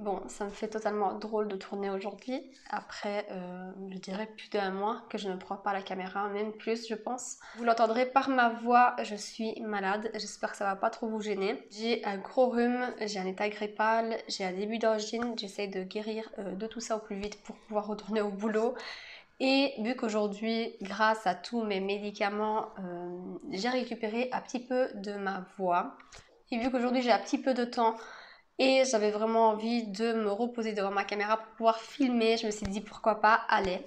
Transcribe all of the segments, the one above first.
Bon, ça me fait totalement drôle de tourner aujourd'hui, après je dirais plus d'un mois que je ne prends pas la caméra, même plus je pense. Vous l'entendrez par ma voix, je suis malade, j'espère que ça va pas trop vous gêner. J'ai un gros rhume, j'ai un état grippal, j'ai un début d'angine, j'essaye de guérir de tout ça au plus vite pour pouvoir retourner au boulot. Et vu qu'aujourd'hui, grâce à tous mes médicaments, j'ai récupéré un petit peu de ma voix. Et vu qu'aujourd'hui j'ai un petit peu de temps et j'avais vraiment envie de me reposer devant ma caméra pour pouvoir filmer, je me suis dit pourquoi pas, allez.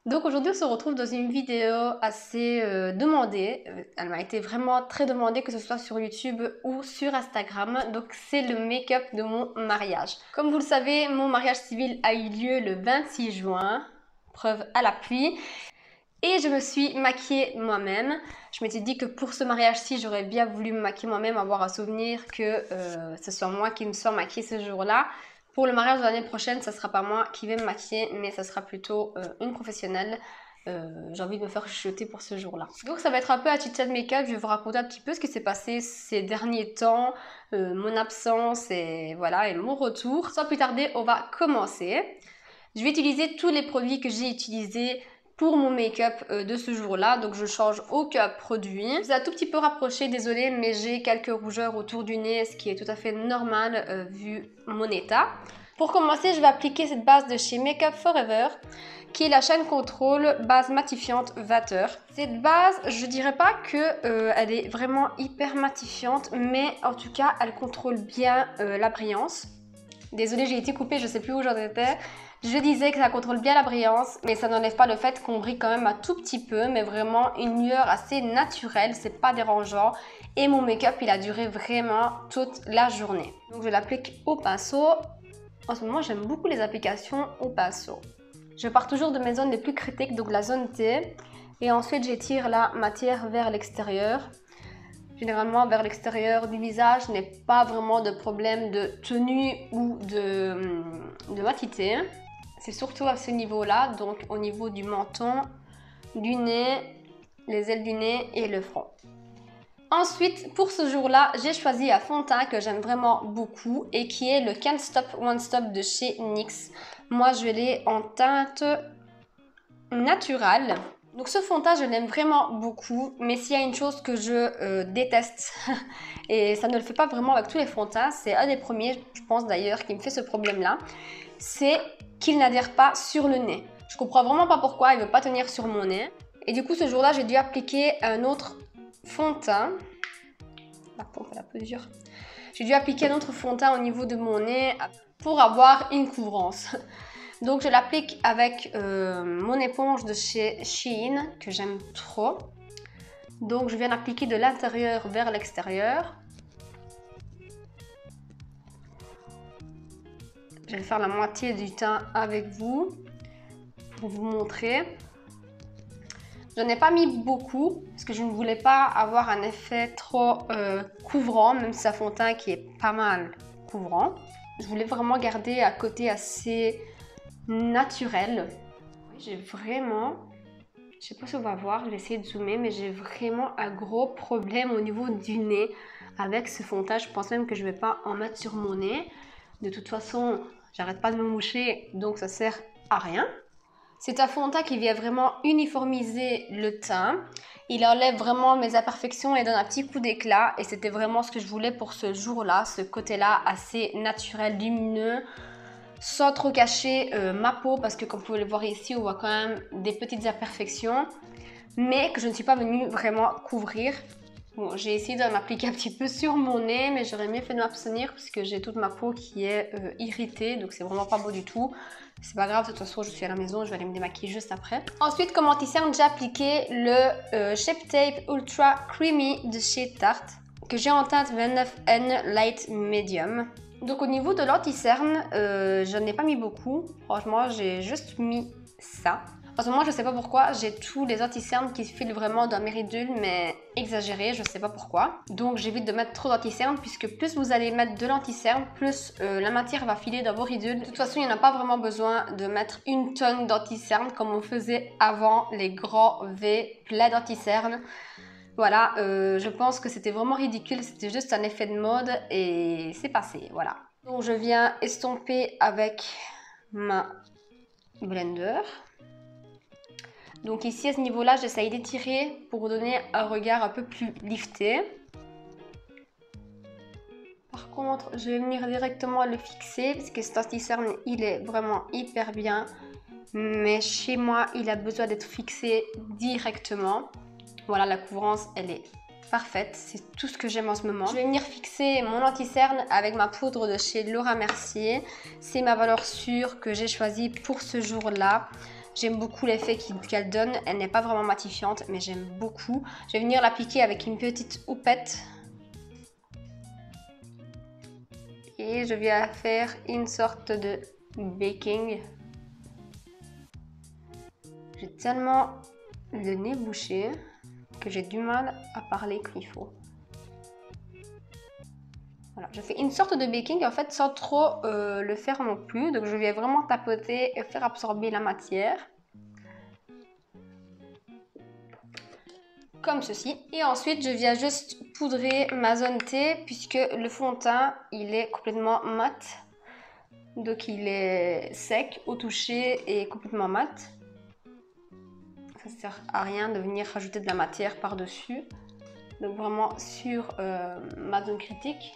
Donc aujourd'hui on se retrouve dans une vidéo assez demandée, elle m'a été vraiment très demandée, que ce soit sur YouTube ou sur Instagram. Donc c'est le make-up de mon mariage. Comme vous le savez, mon mariage civil a eu lieu le 26 juin, preuve à l'appui. Et je me suis maquillée moi-même. Je m'étais dit que pour ce mariage-ci, j'aurais bien voulu me maquiller moi-même, avoir un souvenir que ce soit moi qui me sois maquillée ce jour-là. Pour le mariage de l'année prochaine, ça sera pas moi qui vais me maquiller, mais ça sera plutôt une professionnelle. J'ai envie de me faire chuchoter pour ce jour-là. Donc ça va être un peu un chit-chat make-up. Je vais vous raconter un petit peu ce qui s'est passé ces derniers temps, mon absence et voilà, et mon retour. Sans plus tarder, on va commencer. Je vais utiliser tous les produits que j'ai utilisés pour mon make-up de ce jour-là, donc je change aucun produit. Je vous ai un tout petit peu rapproché, désolée, mais j'ai quelques rougeurs autour du nez, ce qui est tout à fait normal vu mon état. Pour commencer, je vais appliquer cette base de chez Makeup Forever, qui est la chaîne contrôle base matifiante 20 heures. Cette base, je dirais pas que elle est vraiment hyper matifiante, mais en tout cas, elle contrôle bien la brillance. Désolée, j'ai été coupée, je sais plus où j'en étais. Je disais que ça contrôle bien la brillance, mais ça n'enlève pas le fait qu'on brille quand même un tout petit peu, mais vraiment une lueur assez naturelle, c'est pas dérangeant. Et mon make-up, il a duré vraiment toute la journée. Donc je l'applique au pinceau. En ce moment, j'aime beaucoup les applications au pinceau. Je pars toujours de mes zones les plus critiques, donc la zone T. Et ensuite, j'étire la matière vers l'extérieur. Généralement, vers l'extérieur du visage, je n'ai pas vraiment de problème de tenue ou de matité. C'est surtout à ce niveau-là, donc au niveau du menton, du nez, les ailes du nez et le front. Ensuite, pour ce jour-là, j'ai choisi un fond de teint que j'aime vraiment beaucoup et qui est le Can't Stop One Stop de chez NYX. Moi, je l'ai en teinte naturelle. Donc ce fond de teint, je l'aime vraiment beaucoup, mais s'il y a une chose que je déteste, et ça ne le fait pas vraiment avec tous les fonds de teint, c'est un des premiers, je pense d'ailleurs, qui me fait ce problème-là, c'est qu'il n'adhère pas sur le nez. Je comprends vraiment pas pourquoi il ne veut pas tenir sur mon nez. Et du coup, ce jour-là, j'ai dû appliquer un autre fond de teint. La pompe est un peu dure. J'ai dû appliquer un autre fond de teint au niveau de mon nez pour avoir une couvrance. Donc je l'applique avec mon éponge de chez Shein, que j'aime trop. Donc je viens d'appliquer de l'intérieur vers l'extérieur. Je vais faire la moitié du teint avec vous pour vous montrer. Je n'ai pas mis beaucoup parce que je ne voulais pas avoir un effet trop couvrant, même si c'est un fond de teint qui est pas mal couvrant. Je voulais vraiment garder un côté assez naturel. J'ai vraiment, je sais pas si on va voir, je vais essayer de zoomer, mais j'ai vraiment un gros problème au niveau du nez avec ce fond de teint. Je pense même que je vais pas en mettre sur mon nez. De toute façon, j'arrête pas de me moucher, donc ça sert à rien. C'est un fond de teint qui vient vraiment uniformiser le teint. Il enlève vraiment mes imperfections et donne un petit coup d'éclat. Et c'était vraiment ce que je voulais pour ce jour-là, ce côté-là assez naturel, lumineux, sans trop cacher ma peau, parce que comme vous pouvez le voir ici, on voit quand même des petites imperfections, mais que je ne suis pas venue vraiment couvrir. Bon, j'ai essayé d'en appliquer un petit peu sur mon nez, mais j'aurais mieux fait de m'abstenir parce que j'ai toute ma peau qui est irritée, donc c'est vraiment pas beau du tout. C'est pas grave, de toute façon je suis à la maison, je vais aller me démaquiller juste après. Ensuite, comme anti-cerne, j'ai appliqué le Shape Tape Ultra Creamy de chez Tarte, que j'ai en teinte 29N Light Medium. Donc au niveau de l'anti-cerne, je n'en ai pas mis beaucoup. Franchement, j'ai juste mis ça. En ce moment, je sais pas pourquoi, j'ai tous les anti-cernes qui filent vraiment d'un méridule, mais exagéré, je sais pas pourquoi. Donc j'évite de mettre trop d'anti-cernes, puisque plus vous allez mettre de l'anti-cerne, plus la matière va filer dans vos ridules. De toute façon, il n'y en a pas vraiment besoin de mettre une tonne d'anti-cernes comme on faisait avant les grands V pleins d'anti-cernes. Voilà, je pense que c'était vraiment ridicule, c'était juste un effet de mode et c'est passé, voilà. Donc je viens estomper avec ma blender. Donc ici à ce niveau-là, j'essaye d'étirer pour donner un regard un peu plus lifté. Par contre, je vais venir directement le fixer parce que cet anti-cerne, il est vraiment hyper bien. Mais chez moi, il a besoin d'être fixé directement. Voilà, la couvrance, elle est parfaite. C'est tout ce que j'aime en ce moment. Je vais venir fixer mon anti-cerne avec ma poudre de chez Laura Mercier. C'est ma valeur sûre que j'ai choisie pour ce jour-là. J'aime beaucoup l'effet qu'elle donne. Elle n'est pas vraiment matifiante, mais j'aime beaucoup. Je vais venir l'appliquer avec une petite houppette. Et je viens faire une sorte de baking. J'ai tellement le nez bouché que j'ai du mal à parler comme il faut. Voilà, je fais une sorte de baking en fait sans trop le faire non plus. Donc je vais vraiment tapoter et faire absorber la matière. Comme ceci. Et ensuite je viens juste poudrer ma zone T puisque le fond de teint il est complètement mat. Donc il est sec au toucher et complètement mat. Ça ne sert à rien de venir rajouter de la matière par-dessus. Donc vraiment sur ma zone critique.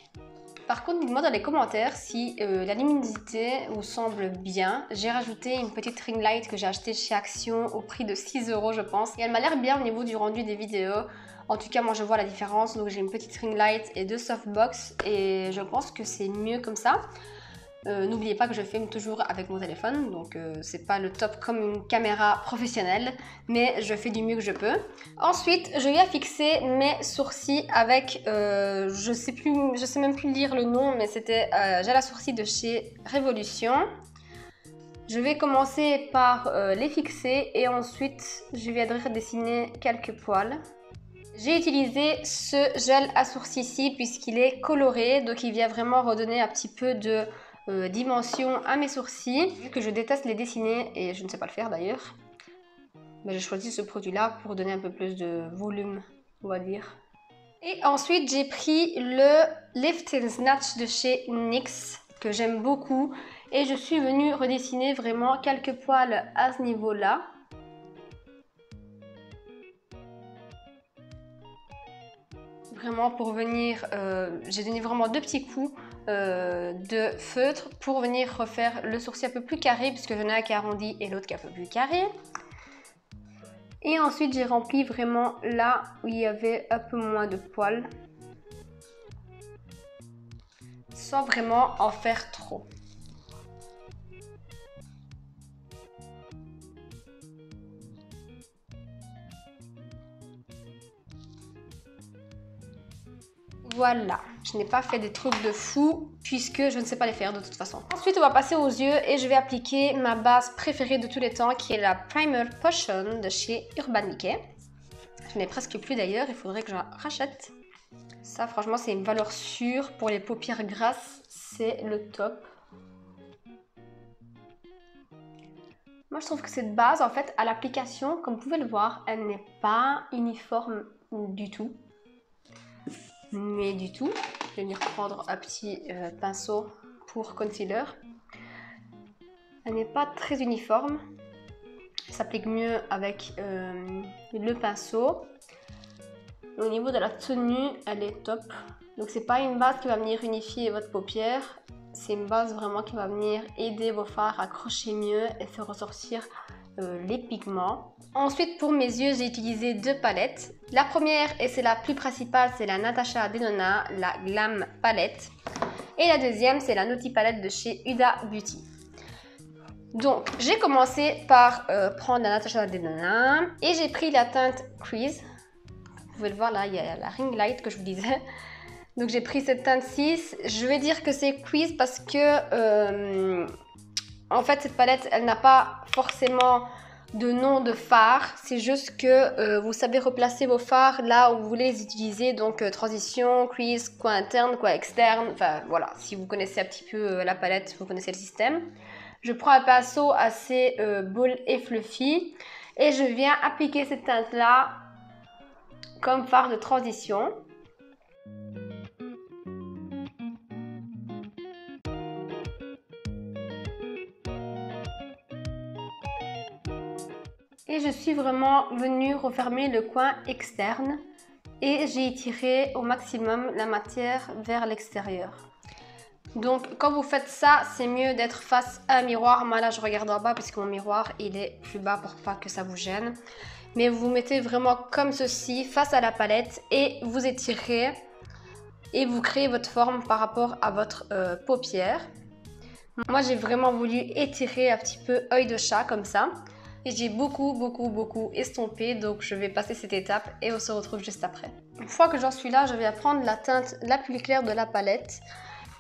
Par contre, dites-moi dans les commentaires si la luminosité vous semble bien. J'ai rajouté une petite ring light que j'ai achetée chez Action au prix de 6 € je pense. Et elle m'a l'air bien au niveau du rendu des vidéos. En tout cas, moi je vois la différence. Donc j'ai une petite ring light et deux softbox. Et je pense que c'est mieux comme ça. N'oubliez pas que je filme toujours avec mon téléphone, donc c'est pas le top comme une caméra professionnelle, mais je fais du mieux que je peux. Ensuite, je viens fixer mes sourcils avec, je sais même plus lire le nom, mais c'était gel à sourcils de chez Révolution. Je vais commencer par les fixer et ensuite je viendrai dessiner quelques poils. J'ai utilisé ce gel à sourcils-ci puisqu'il est coloré, donc il vient vraiment redonner un petit peu de dimension à mes sourcils. Vu que je déteste les dessiner et je ne sais pas le faire d'ailleurs, j'ai choisi ce produit là pour donner un peu plus de volume, on va dire. Et ensuite j'ai pris le Lift and Snatch de chez NYX que j'aime beaucoup et je suis venue redessiner vraiment quelques poils à ce niveau là. Vraiment pour venir, j'ai donné vraiment deux petits coups de feutre pour venir refaire le sourcil un peu plus carré puisque j'en ai un qui est arrondi et l'autre qui est un peu plus carré. Et ensuite j'ai rempli vraiment là où il y avait un peu moins de poils sans vraiment en faire trop. Voilà, je n'ai pas fait des trucs de fou puisque je ne sais pas les faire de toute façon. Ensuite, on va passer aux yeux et je vais appliquer ma base préférée de tous les temps qui est la Primer Potion de chez Urban Decay. Je n'ai presque plus d'ailleurs, il faudrait que j'en rachète. Ça, franchement, c'est une valeur sûre pour les paupières grasses, c'est le top. Moi, je trouve que cette base, en fait, à l'application, comme vous pouvez le voir, elle n'est pas uniforme du tout. Mais du tout. Je vais venir prendre un petit pinceau pour concealer. Elle n'est pas très uniforme. Elle s'applique mieux avec le pinceau. Au niveau de la tenue, elle est top. Donc c'est pas une base qui va venir unifier votre paupière. C'est une base vraiment qui va venir aider vos fards à accrocher mieux et faire ressortir les pigments. Ensuite pour mes yeux j'ai utilisé deux palettes. La première et c'est la plus principale, c'est la Natasha Denona, la Glam Palette. Et la deuxième c'est la Naughty Palette de chez Huda Beauty. Donc j'ai commencé par prendre la Natasha Denona et j'ai pris la teinte Crease. Vous pouvez le voir là, il y a la ring light que je vous disais. Donc j'ai pris cette teinte 6. Je vais dire que c'est Crease parce que en fait cette palette elle n'a pas forcément de nom de fard. C'est juste que vous savez replacer vos fards là où vous voulez les utiliser. Donc transition, crease, coin interne, coin externe. Enfin voilà, si vous connaissez un petit peu la palette, vous connaissez le système. Je prends un pinceau assez bold et fluffy. Et je viens appliquer cette teinte là comme fard de transition. Et je suis vraiment venue refermer le coin externe et j'ai étiré au maximum la matière vers l'extérieur. Donc quand vous faites ça, c'est mieux d'être face à un miroir. Moi là je regarde en bas puisque mon miroir il est plus bas pour pas que ça vous gêne. Mais vous vous mettez vraiment comme ceci face à la palette et vous étirez et vous créez votre forme par rapport à votre paupière. Moi j'ai vraiment voulu étirer un petit peu œil de chat comme ça. Et j'ai beaucoup estompé, donc je vais passer cette étape et on se retrouve juste après. Une fois que j'en suis là, je vais prendre la teinte la plus claire de la palette,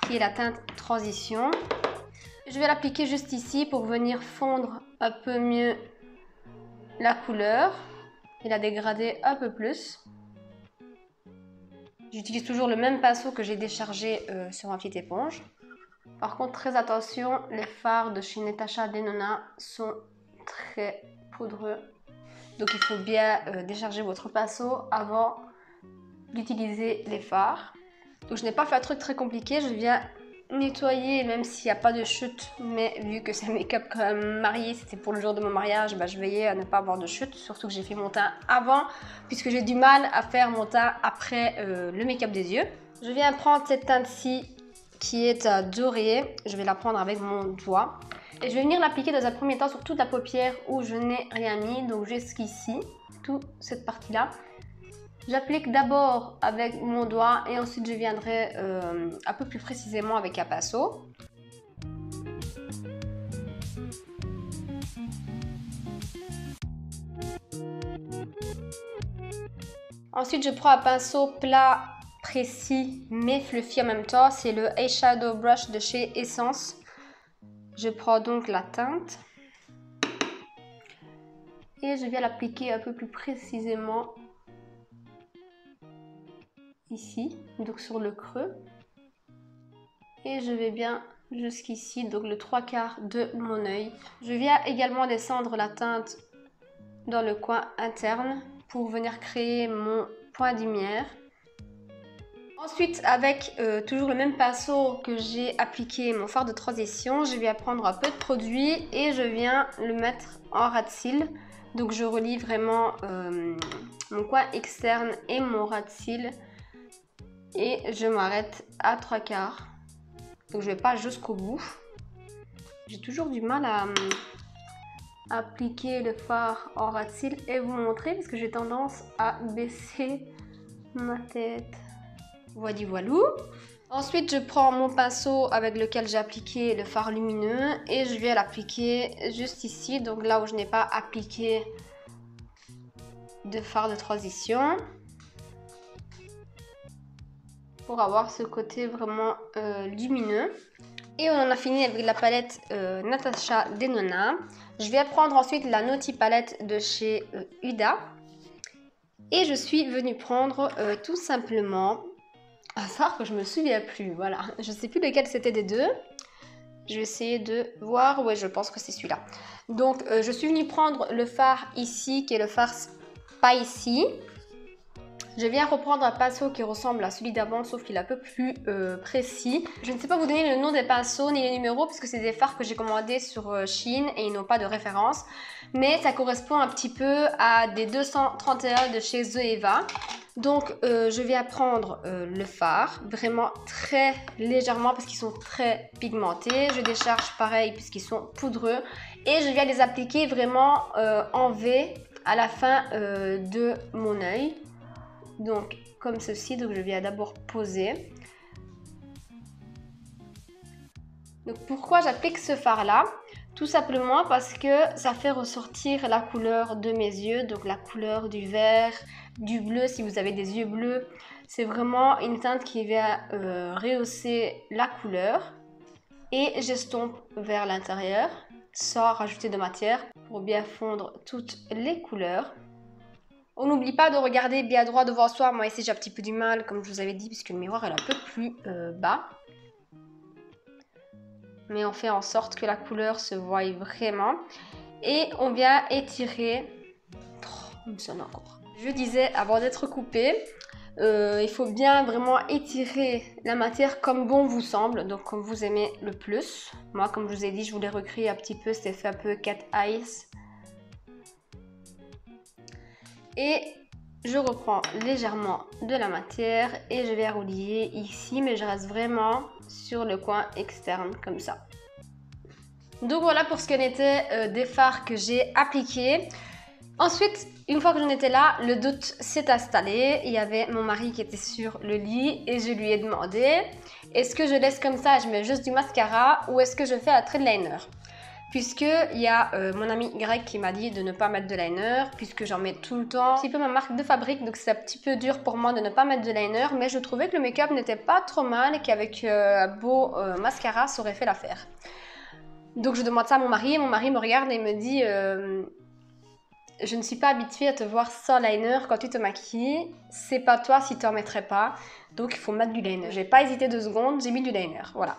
qui est la teinte Transition. Je vais l'appliquer juste ici pour venir fondre un peu mieux la couleur et la dégrader un peu plus. J'utilise toujours le même pinceau que j'ai déchargé sur ma petite éponge. Par contre, très attention, les fards de chez Natasha Denona sont très poudreux, donc il faut bien décharger votre pinceau avant d'utiliser les fards. Donc je n'ai pas fait un truc très compliqué, je viens nettoyer même s'il n'y a pas de chute, mais vu que c'est un make-up quand même marié, c'était pour le jour de mon mariage, je veillais à ne pas avoir de chute, surtout que j'ai fait mon teint avant puisque j'ai du mal à faire mon teint après le make-up des yeux. Je viens prendre cette teinte-ci qui est dorée, je vais la prendre avec mon doigt. Et je vais venir l'appliquer dans un premier temps sur toute la paupière où je n'ai rien mis, donc jusqu'ici, toute cette partie-là. J'applique d'abord avec mon doigt et ensuite je viendrai un peu plus précisément avec un pinceau. Ensuite je prends un pinceau plat, précis mais fluffy en même temps, c'est le Eyeshadow Brush de chez Essence. Je prends donc la teinte et je viens l'appliquer un peu plus précisément ici, donc sur le creux. Et je vais bien jusqu'ici, donc le 3/4 de mon œil. Je viens également descendre la teinte dans le coin interne pour venir créer mon point de lumière. Ensuite, avec toujours le même pinceau que j'ai appliqué mon fard de transition, je viens prendre un peu de produit et je viens le mettre en ras de cils. Donc je relie vraiment mon coin externe et mon ras de cils. Et je m'arrête à 3/4. Donc je ne vais pas jusqu'au bout. J'ai toujours du mal à appliquer le fard en ras de cils et vous montrer parce que j'ai tendance à baisser ma tête. Voilou. Ensuite, je prends mon pinceau avec lequel j'ai appliqué le fard lumineux et je vais l'appliquer juste ici, donc là où je n'ai pas appliqué de fard de transition, pour avoir ce côté vraiment lumineux. Et on en a fini avec la palette Natasha Denona. Je vais prendre ensuite la Naughty palette de chez Huda. Et je suis venue prendre tout simplement un fard que je me souviens plus, voilà. Je ne sais plus lequel c'était des deux. Je vais essayer de voir, ouais je pense que c'est celui-là. Donc je suis venue prendre le fard ici, qui est le fard Spicy. Je viens reprendre un pinceau qui ressemble à celui d'avant, sauf qu'il est un peu plus précis. Je ne sais pas vous donner le nom des pinceaux ni les numéros, parce que c'est des fards que j'ai commandés sur Shein et ils n'ont pas de référence. Mais ça correspond un petit peu à des 231 de chez Zoeva. Donc je viens prendre le fard, vraiment très légèrement, parce qu'ils sont très pigmentés. Je décharge pareil, puisqu'ils sont poudreux. Et je viens les appliquer vraiment en V à la fin de mon œil. Donc comme ceci, donc je viens d'abord poser. Donc pourquoi j'applique ce fard là? Tout simplement parce que ça fait ressortir la couleur de mes yeux, donc la couleur du vert, du bleu si vous avez des yeux bleus. C'est vraiment une teinte qui vient rehausser la couleur et j'estompe vers l'intérieur sans rajouter de matière pour bien fondre toutes les couleurs. On n'oublie pas de regarder bien droit devant soi. Moi ici j'ai un petit peu du mal comme je vous avais dit puisque le miroir est un peu plus bas. Mais on fait en sorte que la couleur se voie vraiment. Et on vient étirer. Oh, ça encore. Je disais avant d'être coupé, il faut bien vraiment étirer la matière comme bon vous semble, donc comme vous aimez le plus. Moi comme je vous ai dit, je voulais recréer un petit peu cet effet un peu cat eyes. Et je reprends légèrement de la matière et je vais relier ici, mais je reste vraiment sur le coin externe comme ça. Donc voilà pour ce qu'en était des fards que j'ai appliqués. Ensuite, une fois que j'en étais là, le doute s'est installé. Il y avait mon mari qui était sur le lit et je lui ai demandé est-ce que je laisse comme ça et je mets juste du mascara ou est-ce que je fais un trait de liner? Puisqu'il y a mon ami Greg qui m'a dit de ne pas mettre de liner, puisque j'en mets tout le temps. C'est un petit peu ma marque de fabrique, donc c'est un petit peu dur pour moi de ne pas mettre de liner, mais je trouvais que le make-up n'était pas trop mal et qu'avec un beau mascara, ça aurait fait l'affaire. Donc je demande ça à mon mari et mon mari me regarde et me dit je ne suis pas habituée à te voir sans liner quand tu te maquilles, c'est pas toi si tu en mettrais pas, donc il faut mettre du liner. J'ai pas hésité 2 secondes, j'ai mis du liner, voilà.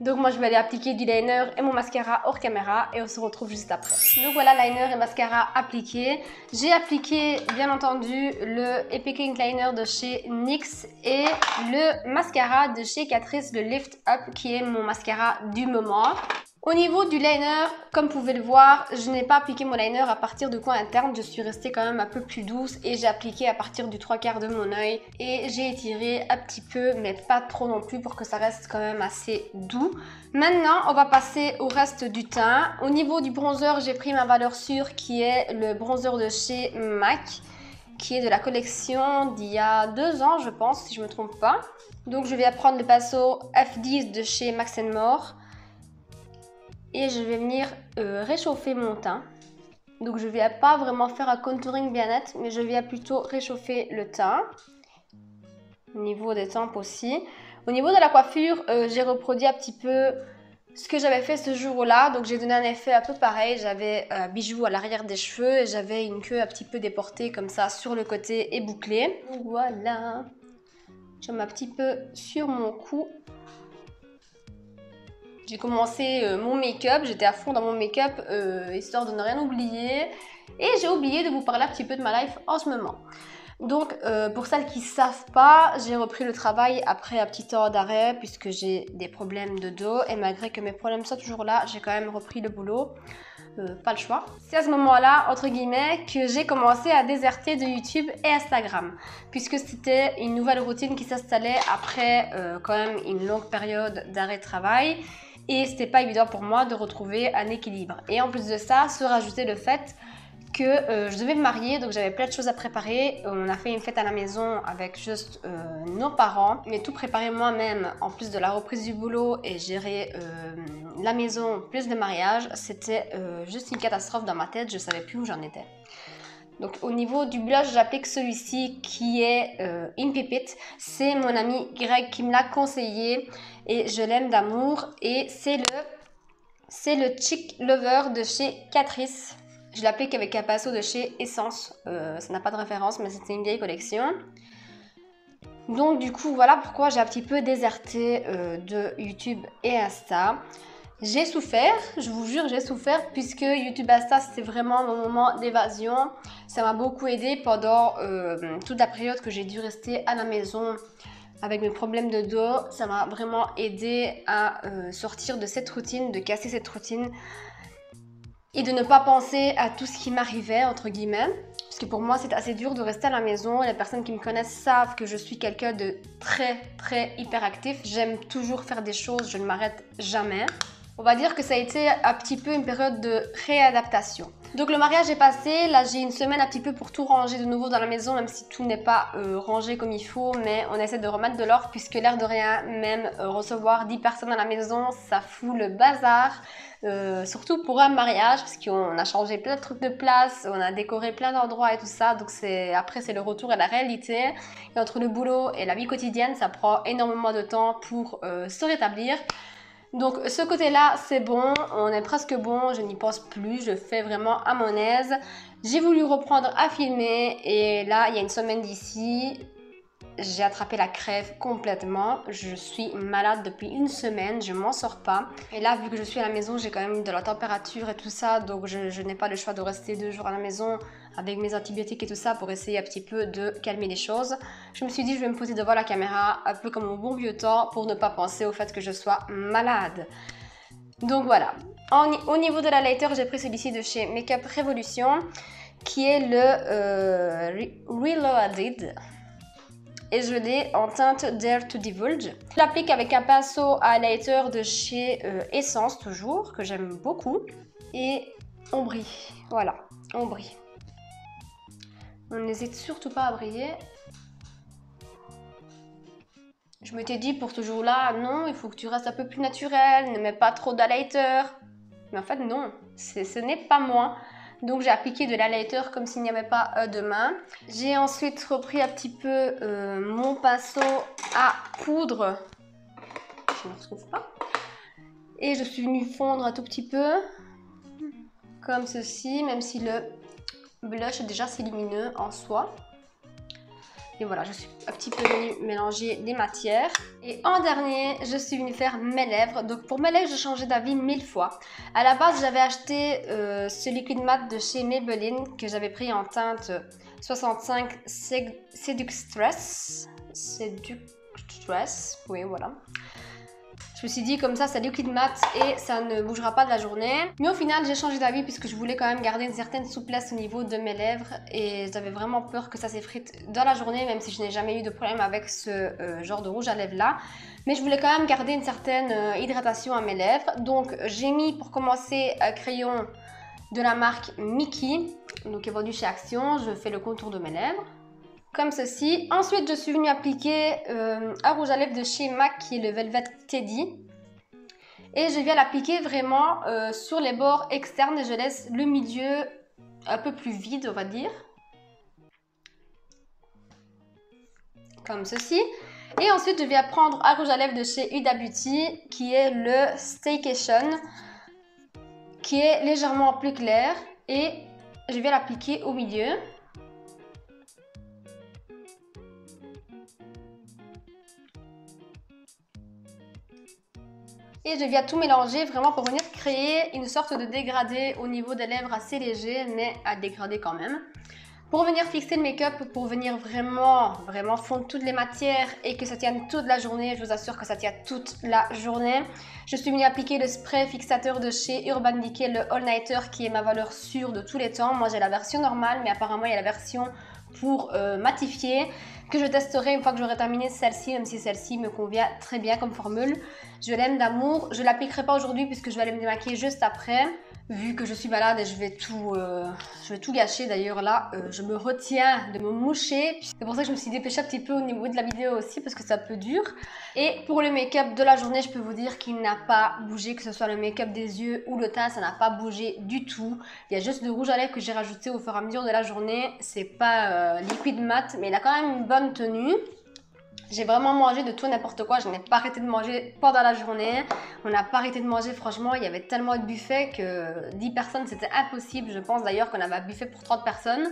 Donc moi je vais aller appliquer du liner et mon mascara hors caméra et on se retrouve juste après. Donc voilà, liner et mascara appliqués. J'ai appliqué bien entendu le Epic Ink Liner de chez NYX et le mascara de chez Catrice, le Lift Up qui est mon mascara du moment. Au niveau du liner, comme vous pouvez le voir, je n'ai pas appliqué mon liner à partir du coin interne. Je suis restée quand même un peu plus douce et j'ai appliqué à partir du 3/4 de mon œil. Et j'ai étiré un petit peu, mais pas trop non plus pour que ça reste quand même assez doux. Maintenant, on va passer au reste du teint. Au niveau du bronzer, j'ai pris ma valeur sûre qui est le bronzer de chez MAC, qui est de la collection d'il y a 2 ans, je pense, si je ne me trompe pas. Donc je vais prendre le pinceau F10 de chez Max & More. Et je vais venir réchauffer mon teint. Donc je ne vais pas vraiment faire un contouring bien net, mais je vais plutôt réchauffer le teint. Au niveau des tempes aussi. Au niveau de la coiffure, j'ai reproduit un petit peu ce que j'avais fait ce jour-là. Donc j'ai donné un effet un peu pareil. J'avais un bijou à l'arrière des cheveux et j'avais une queue un petit peu déportée comme ça sur le côté et bouclée. Donc voilà. Je mets un petit peu sur mon cou. J'ai commencé mon make-up, j'étais à fond dans mon make-up histoire de ne rien oublier. Et j'ai oublié de vous parler un petit peu de ma life en ce moment. Donc pour celles qui ne savent pas, j'ai repris le travail après un petit temps d'arrêt puisque j'ai des problèmes de dos. Et malgré que mes problèmes soient toujours là, j'ai quand même repris le boulot. Pas le choix. C'est à ce moment-là, entre guillemets, que j'ai commencé à déserter de YouTube et Instagram. Puisque c'était une nouvelle routine qui s'installait après quand même une longue période d'arrêt de travail. Et c'était pas évident pour moi de retrouver un équilibre. Et en plus de ça, se rajoutait le fait que je devais me marier, donc j'avais plein de choses à préparer. On a fait une fête à la maison avec juste nos parents, mais tout préparé moi-même, en plus de la reprise du boulot et gérer la maison, plus le mariage, c'était juste une catastrophe dans ma tête, je savais plus où j'en étais. Donc au niveau du blush, j'applique celui-ci qui est une pépite. C'est mon ami Greg qui me l'a conseillé et je l'aime d'amour. Et c'est le Cheek Lover de chez Catrice. Je l'applique avec un pinceau de chez Essence. Ça n'a pas de référence, mais c'était une vieille collection. Donc du coup, voilà pourquoi j'ai un petit peu déserté de YouTube et Insta. J'ai souffert, je vous jure, j'ai souffert puisque YouTube Insta, c'était vraiment mon moment d'évasion. Ça m'a beaucoup aidé pendant toute la période que j'ai dû rester à la maison avec mes problèmes de dos. Ça m'a vraiment aidé à sortir de cette routine, de casser cette routine et de ne pas penser à tout ce qui m'arrivait, entre guillemets. Parce que pour moi, c'est assez dur de rester à la maison. Les personnes qui me connaissent savent que je suis quelqu'un de très hyperactif. J'aime toujours faire des choses, je ne m'arrête jamais. On va dire que ça a été un petit peu une période de réadaptation. Donc le mariage est passé, là j'ai une semaine un petit peu pour tout ranger de nouveau dans la maison, même si tout n'est pas rangé comme il faut, mais on essaie de remettre de l'ordre puisque l'air de rien, même recevoir 10 personnes à la maison, ça fout le bazar. Surtout pour un mariage, parce qu'on a changé plein de trucs de place, on a décoré plein d'endroits et tout ça, donc après c'est le retour à la réalité. Et entre le boulot et la vie quotidienne, ça prend énormément de temps pour se rétablir. Donc ce côté-là, c'est bon, on est presque bon, je n'y pense plus, je fais vraiment à mon aise. J'ai voulu reprendre à filmer et là, il y a une semaine d'ici, j'ai attrapé la crève complètement. Je suis malade depuis une semaine, je m'en sors pas. Et là, vu que je suis à la maison, j'ai quand même de la température et tout ça, donc je n'ai pas le choix de rester 2 jours à la maison avec mes antibiotiques et tout ça pour essayer un petit peu de calmer les choses. Je me suis dit, je vais me poser devant la caméra, un peu comme au bon vieux temps, pour ne pas penser au fait que je sois malade. Donc voilà. Au niveau de la lighter, j'ai pris celui-ci de chez Makeup Revolution, qui est le Reloaded. Et je l'ai en teinte Dare to Divulge. Je l'applique avec un pinceau highlighter de chez Essence toujours, que j'aime beaucoup. Et on brille, voilà, on brille. On n'hésite surtout pas à briller. Je m'étais dit pour ce jour-là, non, il faut que tu restes un peu plus naturel, ne mets pas trop d'highlighter. Mais en fait non, ce n'est pas moi. Donc j'ai appliqué de l'highlighter comme s'il n'y avait pas demain. J'ai ensuite repris un petit peu mon pinceau à poudre. Je ne retrouve pas. Et je suis venue fondre un tout petit peu. Comme ceci, même si le blush est déjà assez lumineux en soi. Et voilà, je suis un petit peu venue mélanger des matières. Et en dernier, je suis venue faire mes lèvres. Donc pour mes lèvres, j'ai changé d'avis 1000 fois. À la base, j'avais acheté ce liquide mat de chez Maybelline que j'avais pris en teinte 65 Seductress. Seductress, oui voilà. Je me suis dit comme ça liquide mat et ça ne bougera pas de la journée. Mais au final j'ai changé d'avis puisque je voulais quand même garder une certaine souplesse au niveau de mes lèvres. Et j'avais vraiment peur que ça s'effrite dans la journée, même si je n'ai jamais eu de problème avec ce genre de rouge à lèvres là. Mais je voulais quand même garder une certaine hydratation à mes lèvres. Donc j'ai mis pour commencer un crayon de la marque Mickey, donc qui est vendu chez Action. Je fais le contour de mes lèvres. Comme ceci. Ensuite, je suis venue appliquer un rouge à lèvres de chez MAC qui est le Velvet Teddy. Et je viens l'appliquer vraiment sur les bords externes et je laisse le milieu un peu plus vide, on va dire. Comme ceci. Et ensuite, je viens prendre un rouge à lèvres de chez Huda Beauty qui est le Staycation, qui est légèrement plus clair. Et je viens l'appliquer au milieu. Et je viens tout mélanger vraiment pour venir créer une sorte de dégradé au niveau des lèvres assez léger, mais à dégrader quand même. Pour venir fixer le make-up, pour venir vraiment fondre toutes les matières et que ça tienne toute la journée, je vous assure que ça tient toute la journée. Je suis venue appliquer le spray fixateur de chez Urban Decay, le All Nighter, qui est ma valeur sûre de tous les temps. Moi j'ai la version normale, mais apparemment il y a la version pour matifier, que je testerai une fois que j'aurai terminé celle-ci, même si celle-ci me convient très bien comme formule. Je l'aime d'amour. Je ne l'appliquerai pas aujourd'hui puisque je vais aller me démaquiller juste après. Vu que je suis malade et je vais tout gâcher d'ailleurs là, je me retiens de me moucher. C'est pour ça que je me suis dépêchée un petit peu au niveau de la vidéo aussi parce que c'est un peu dur. Et pour le make-up de la journée, je peux vous dire qu'il n'a pas bougé, que ce soit le make-up des yeux ou le teint, ça n'a pas bougé du tout. Il y a juste le rouge à lèvres que j'ai rajouté au fur et à mesure de la journée. C'est pas liquide mat, mais il a quand même une bonne tenue. J'ai vraiment mangé de tout n'importe quoi, je n'ai pas arrêté de manger pendant la journée. On n'a pas arrêté de manger, franchement, il y avait tellement de buffets que 10 personnes c'était impossible. Je pense d'ailleurs qu'on avait un buffet pour 30 personnes.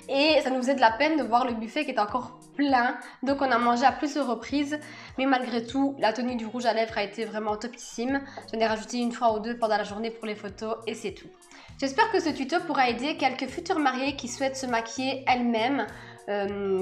Et ça nous faisait de la peine de voir le buffet qui était encore plein. Donc on a mangé à plusieurs reprises. Mais malgré tout, la tenue du rouge à lèvres a été vraiment topissime. J'en ai rajouté une fois ou deux pendant la journée pour les photos et c'est tout. J'espère que ce tuto pourra aider quelques futures mariées qui souhaitent se maquiller elles-mêmes.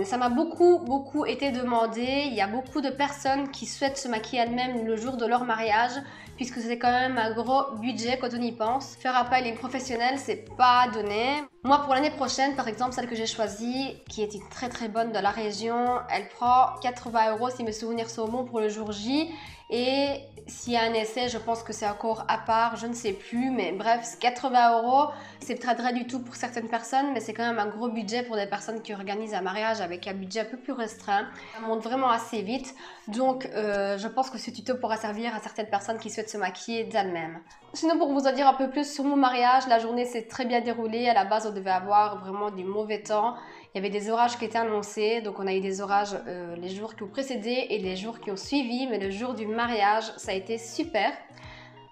Ça m'a beaucoup été demandé. Il y a beaucoup de personnes qui souhaitent se maquiller elles-mêmes le jour de leur mariage, puisque c'est quand même un gros budget quand on y pense. Faire appel à une professionnelle, c'est pas donné. Moi, pour l'année prochaine, par exemple, celle que j'ai choisie, qui est une très bonne de la région, elle prend 80 € si mes souvenirs sont bons pour le jour J. Et s'il y a un essai, je pense que c'est encore à part, je ne sais plus, mais bref, 80 €, c'est peut-être rien du tout pour certaines personnes, mais c'est quand même un gros budget pour des personnes qui organisent un mariage avec un budget un peu plus restreint. Ça monte vraiment assez vite, donc je pense que ce tuto pourra servir à certaines personnes qui souhaitent se maquiller d'elles-mêmes. Sinon, pour vous en dire un peu plus sur mon mariage, la journée s'est très bien déroulée. À la base, on devait avoir vraiment du mauvais temps. Il y avait des orages qui étaient annoncés, donc on a eu des orages les jours qui ont précédé et les jours qui ont suivi, mais le jour du mariage, ça a été super.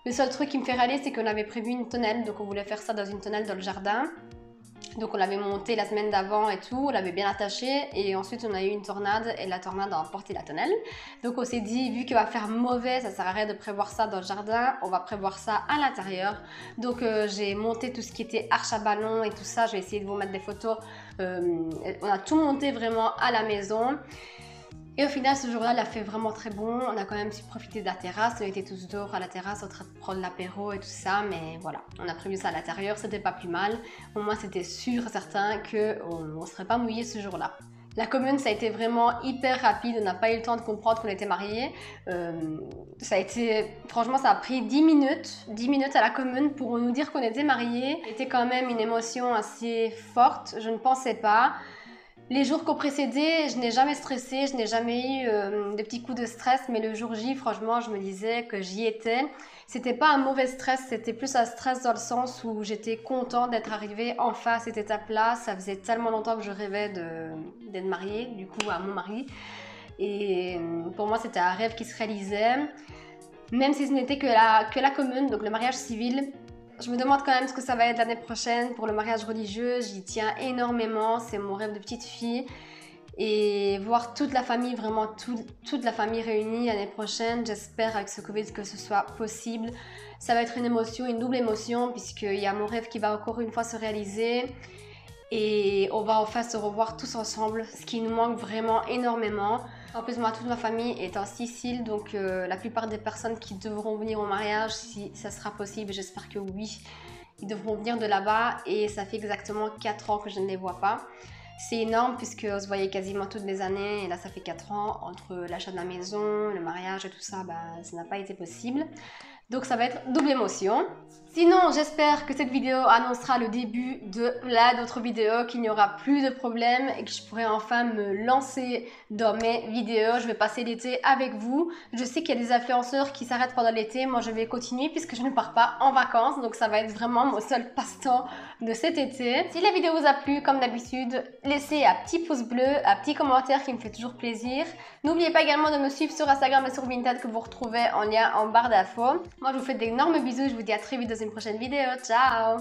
Le seul truc qui me fait râler, c'est qu'on avait prévu une tonnelle, donc on voulait faire ça dans une tonnelle dans le jardin. Donc on l'avait monté la semaine d'avant et tout, on l'avait bien attaché et ensuite on a eu une tornade et la tornade a emporté la tonnelle. Donc on s'est dit, vu qu'il va faire mauvais, ça sert à rien de prévoir ça dans le jardin, on va prévoir ça à l'intérieur. Donc j'ai monté tout ce qui était arche à ballon et tout ça, je vais essayer de vous mettre des photos. On a tout monté vraiment à la maison. Et au final, ce jour-là, il a fait vraiment très bon. On a quand même pu profiter de la terrasse. On était tous dehors à la terrasse en train de prendre l'apéro et tout ça. Mais voilà, on a prévu ça à l'intérieur. C'était pas plus mal. Au moins, c'était sûr et certain qu'on ne serait pas mouillé ce jour-là. La commune, ça a été vraiment hyper rapide. On n'a pas eu le temps de comprendre qu'on était mariés. Franchement, ça a pris 10 minutes. 10 minutes à la commune pour nous dire qu'on était mariés. C'était quand même une émotion assez forte. Je ne pensais pas. Les jours qui ont précédé, je n'ai jamais stressé, je n'ai jamais eu des petits coups de stress, mais le jour J, franchement, je me disais que j'y étais. C'était pas un mauvais stress, c'était plus un stress dans le sens où j'étais contente d'être arrivée enfin à cette étape-là. Ça faisait tellement longtemps que je rêvais d'être mariée, du coup, à mon mari. Et pour moi, c'était un rêve qui se réalisait. Même si ce n'était que la commune, donc le mariage civil. Je me demande quand même ce que ça va être l'année prochaine pour le mariage religieux. J'y tiens énormément, c'est mon rêve de petite fille. Et voir toute la famille, vraiment toute la famille réunie l'année prochaine, j'espère avec ce Covid que ce soit possible. Ça va être une émotion, une double émotion, puisqu'il y a mon rêve qui va encore une fois se réaliser. Et on va enfin se revoir tous ensemble, ce qui nous manque vraiment énormément. En plus, moi, toute ma famille est en Sicile, donc la plupart des personnes qui devront venir au mariage, si ça sera possible, j'espère que oui, ils devront venir de là-bas. Et ça fait exactement 4 ans que je ne les vois pas. C'est énorme puisque on se voyait quasiment toutes les années et là ça fait 4 ans. Entre l'achat de la maison, le mariage et tout ça, ça n'a pas été possible. Donc ça va être double émotion. Sinon, j'espère que cette vidéo annoncera le début de plein d'autres vidéos, qu'il n'y aura plus de problèmes et que je pourrai enfin me lancer dans mes vidéos. Je vais passer l'été avec vous. Je sais qu'il y a des influenceurs qui s'arrêtent pendant l'été. Moi, je vais continuer puisque je ne pars pas en vacances. Donc ça va être vraiment mon seul passe-temps de cet été. Si la vidéo vous a plu, comme d'habitude, laissez un petit pouce bleu, un petit commentaire qui me fait toujours plaisir. N'oubliez pas également de me suivre sur Instagram et sur Vinted que vous retrouvez en lien en barre d'infos. Moi, je vous fais d'énormes bisous. Je vous dis à très vite dans une prochaine vidéo. Ciao!